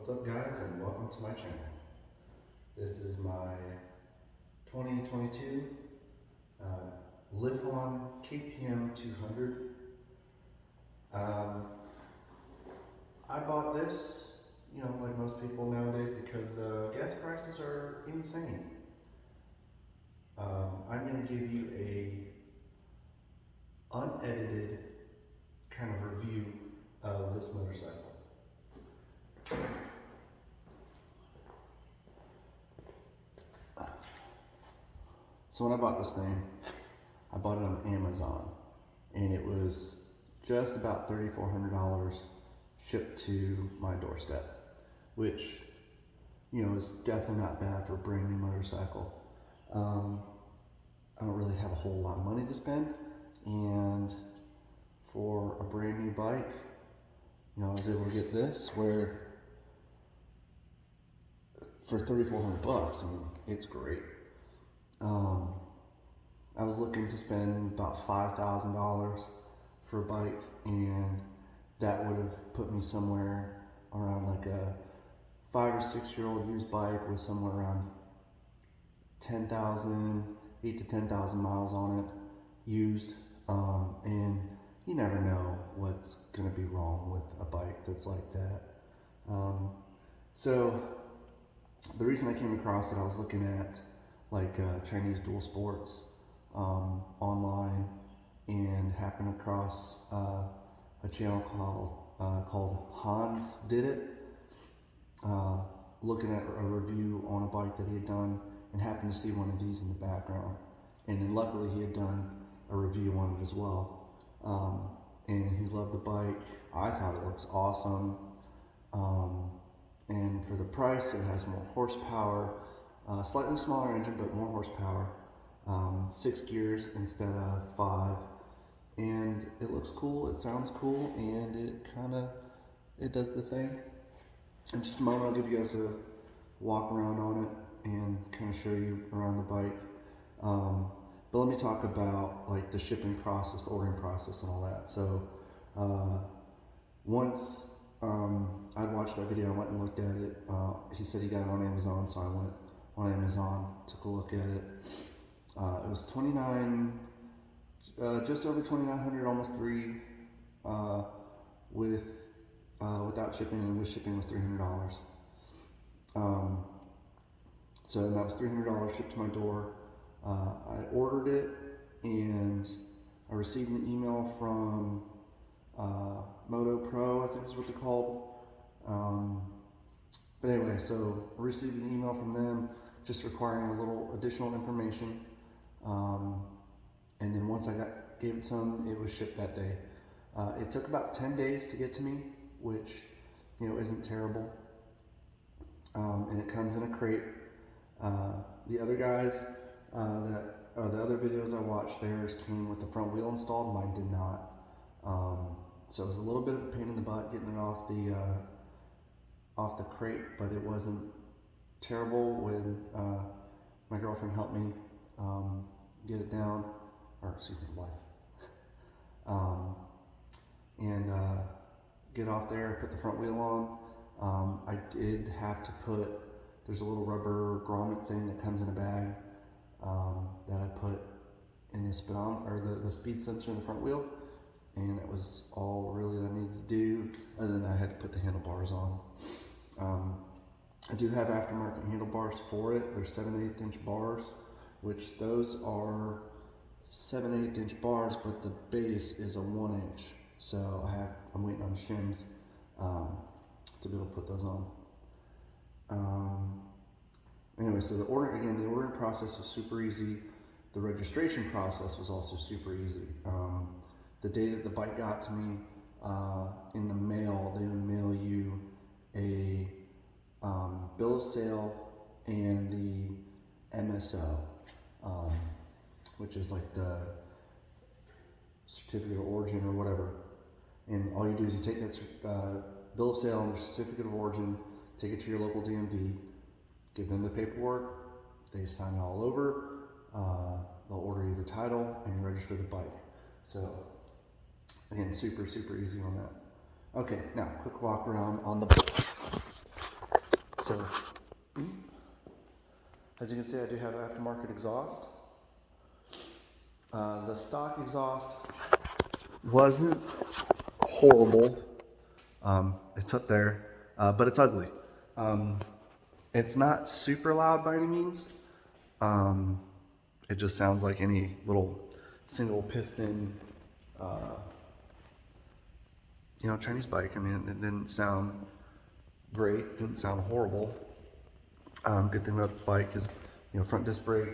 What's up guys, and welcome to my channel. This is my 2022 Lifan KPM200. I bought this, like most people nowadays, because gas prices are insane. I'm going to give you a unedited kind of review of this motorcycle. So when I bought this thing, I bought it on Amazon, and it was just about $3,400 shipped to my doorstep, which, is definitely not bad for a brand new motorcycle. I don't really have a whole lot of money to spend, and for a brand new bike, I was able to get this where for $3,400, it's great. I was looking to spend about $5,000 for a bike, and that would have put me somewhere around like a 5 or 6 year old used bike with somewhere around 8 to 10,000 miles on it used. And you never know what's going to be wrong with a bike that's like that. So the reason I came across it, I was looking at Chinese dual sports online, and happened across a channel called Hans Did It, looking at a review on a bike that he had done, and happened to see one of these in the background, and then luckily he had done a review on it as well, and he loved the bike. I thought it looks awesome, and for the price, it has more horsepower. Slightly smaller engine, but more horsepower. 6 gears instead of 5, and it looks cool. It sounds cool, and it does the thing. In just a moment, I'll give you guys a walk around on it and kind of show you around the bike. But let me talk about the shipping process, the ordering process, and all that. So once I'd watched that video, I went and looked at it. He said he got it on Amazon, so I went on Amazon, took a look at it. It was just over $2,900, almost $3, without shipping, and with shipping was $300. So that was $300 shipped to my door. I ordered it, and I received an email from Moto Pro, I think is what they're called. But anyway, so I received an email from them just requiring a little additional information. And then once I gave it to them, it was shipped that day. It took about 10 days to get to me, which, isn't terrible. And it comes in a crate. The other guys, the other videos I watched, theirs came with the front wheel installed, mine did not. So it was a little bit of a pain in the butt getting it off the crate, but it wasn't terrible when my girlfriend helped me get it down, or excuse me, wife, and get off there, put the front wheel on. I did have to there's a little rubber grommet thing that comes in a bag that I put in the speedometer, or the speed sensor in the front wheel, and that was all really that I needed to do. And then I had to put the handlebars on. I do have aftermarket handlebars for it. They're 7/8 inch bars, which those are 7/8 inch bars, but the base is a 1 inch. So I'm waiting on shims to be able to put those on. Anyway, so the ordering process was super easy. The registration process was also super easy. The day that the bike got to me, in the mail, they would mail you a bill of sale and the MSO, which is like the certificate of origin or whatever. And all you do is you take that bill of sale and the certificate of origin, take it to your local DMV, give them the paperwork, they sign it all over, they'll order you the title, and you register the bike. So again, super, super easy on that. Okay, now quick walk around on the bike. So, as you can see, I do have aftermarket exhaust. The stock exhaust wasn't horrible. It's up there, but it's ugly. It's not super loud by any means. It just sounds like any little single piston, Chinese bike. I mean, it didn't sound great, didn't sound horrible. Good thing about the bike is, front disc brake,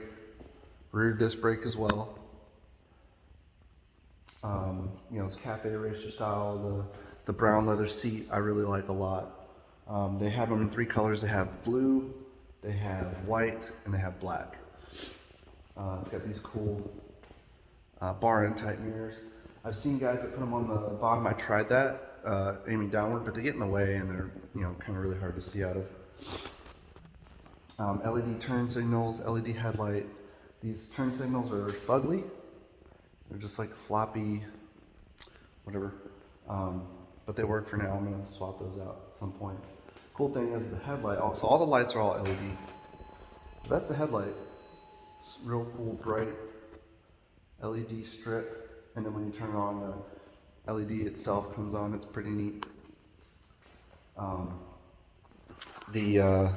rear disc brake as well. It's cafe racer style. The brown leather seat I really like a lot. They have them in 3 colors. They have blue, they have white, and they have black. It's got these cool bar end type mirrors. I've seen guys that put them on the bottom. I tried that, aiming downward, but they get in the way and they're kind of really hard to see out of. LED turn signals, LED headlight. These turn signals are fugly. They're just like floppy, whatever. But they work for now. I'm gonna swap those out at some point. Cool thing is the headlight. So all the lights are all LED. That's the headlight. It's real cool, bright LED strip. And then when you turn it on, the LED itself comes on. It's pretty neat. The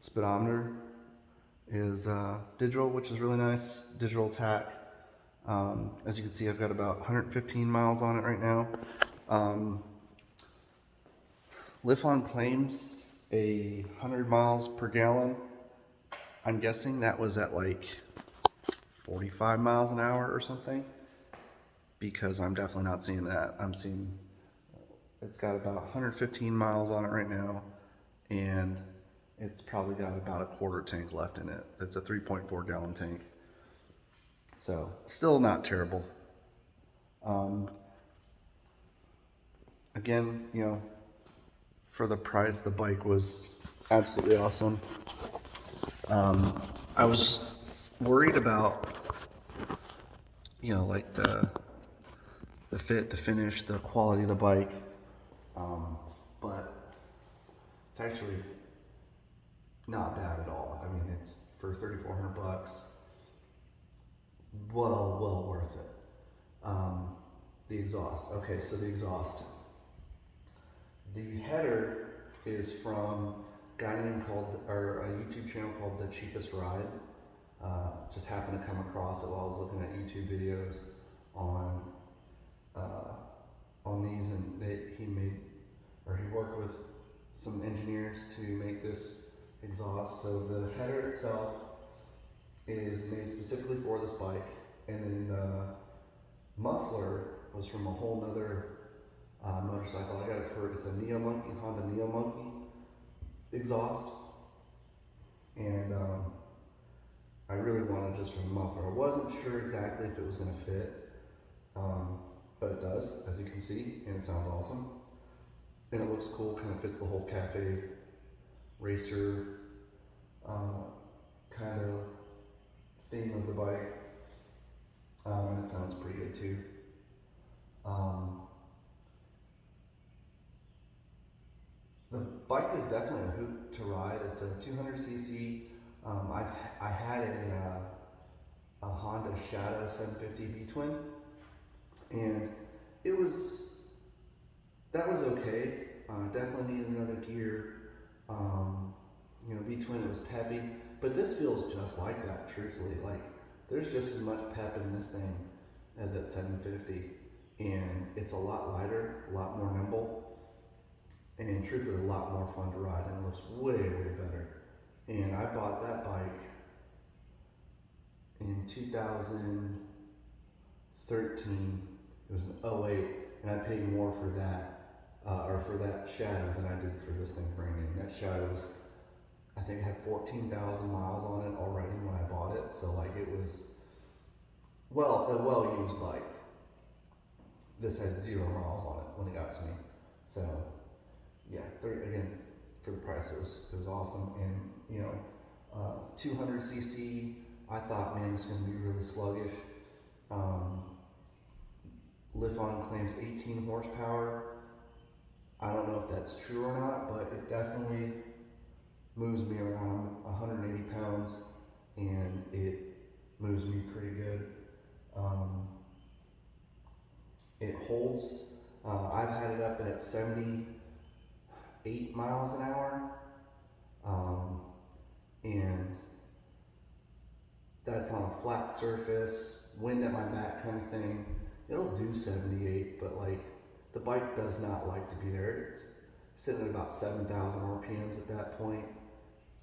speedometer is digital, which is really nice. Digital tack. As you can see, I've got about 115 miles on it right now. Lifan claims 100 miles per gallon. I'm guessing that was at like 45 miles an hour or something, because I'm definitely not seeing that. I'm seeing it's got about 115 miles on it right now, and it's probably got about a quarter tank left in it. It's a 3.4 gallon tank. So still not terrible. Again, for the price, the bike was absolutely awesome. I was worried about, like the fit, the finish, the quality of the bike. But it's actually not bad at all. I mean, it's for $3,400. Well worth it. The exhaust. Okay, so the exhaust. The header is from a guy named a YouTube channel called The Cheapest Ride. Just happened to come across it while I was looking at YouTube videos on these, and he worked with some engineers to make this exhaust. So the header itself is made specifically for this bike, and then the muffler was from a whole nother motorcycle. I got it it's a Honda Neo Monkey exhaust, and I really wanted just from the muffler. I wasn't sure exactly if it was going to fit, but it does, as you can see, and it sounds awesome. And it looks cool, kind of fits the whole cafe racer kind of theme of the bike, and it sounds pretty good too. The bike is definitely a hoot to ride. It's a 200cc. I had a Honda Shadow 750 V-twin, and that was okay. Definitely needed another gear. V-twin, it was peppy, but this feels just like that, truthfully. Like, there's just as much pep in this thing as that 750, and it's a lot lighter, a lot more nimble, and truthfully a lot more fun to ride, and it looks way better. And I bought that bike in 2013. It was an 08, and I paid more for that for that Shadow than I did for this thing brand new. That Shadow was, I think, had 14,000 miles on it already when I bought it. So like, it was a well-used bike. This had 0 miles on it when it got to me. So yeah, again, for the price, it was awesome. And 200cc, I thought, man, this is going to be really sluggish. Lifan claims 18 horsepower. I don't know if that's true or not, but it definitely moves me around. I'm 180 pounds, and it moves me pretty good. It holds. I've had it up at 78 miles an hour, and that's on a flat surface, wind at my back kind of thing. It'll do 78, but like the bike does not like to be there. It's sitting at about 7,000 RPMs at that point,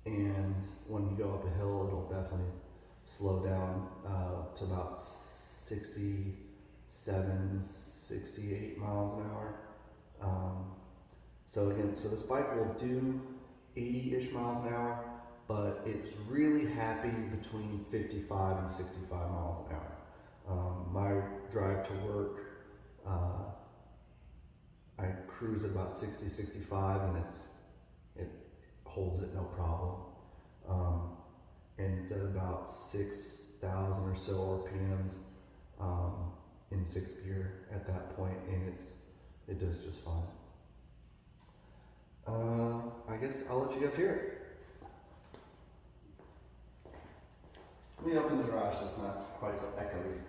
and when you go up a hill, it'll definitely slow down to about 67, 68 miles an hour. So this bike will do 80-ish miles an hour, but it's really happy between 55 and 65 miles an hour. My drive to work, I cruise at about 60, 65, and it holds it no problem. And it's at about 6,000 or so RPMs in 6th gear at that point, and it does just fine. I guess I'll let you guys hear it. Let me open the garage so it's not quite so echoey.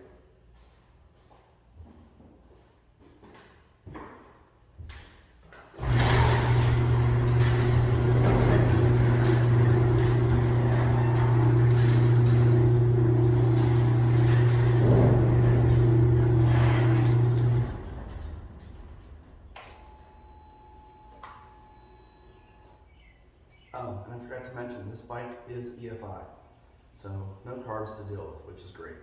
Oh, and I forgot to mention, this bike is EFI, so no carbs to deal with, which is great.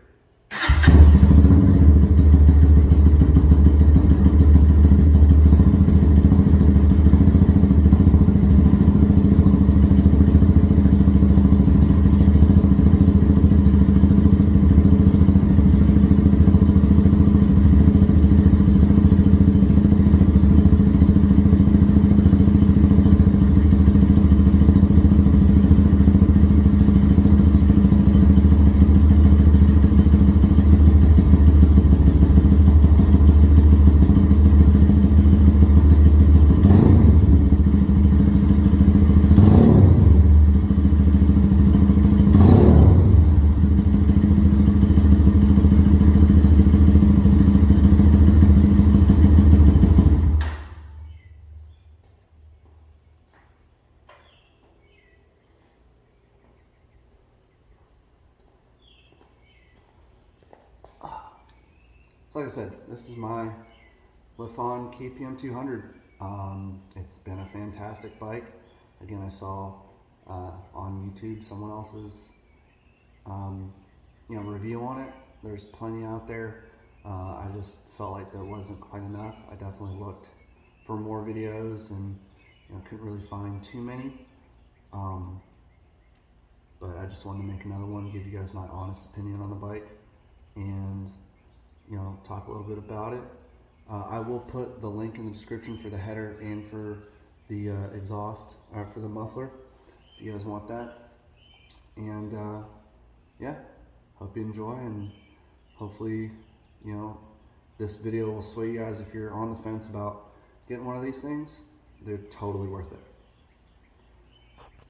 So like I said, this is my Lifan KPM200. It's been a fantastic bike. Again, I saw on YouTube someone else's review on it. There's plenty out there. I just felt like there wasn't quite enough. I definitely looked for more videos and couldn't really find too many. But I just wanted to make another one, give you guys my honest opinion on the bike, and talk a little bit about it. I will put the link in the description for the header and for the exhaust, for the muffler, if you guys want that. And yeah, hope you enjoy, and hopefully, this video will sway you guys if you're on the fence about getting one of these things. They're totally worth it.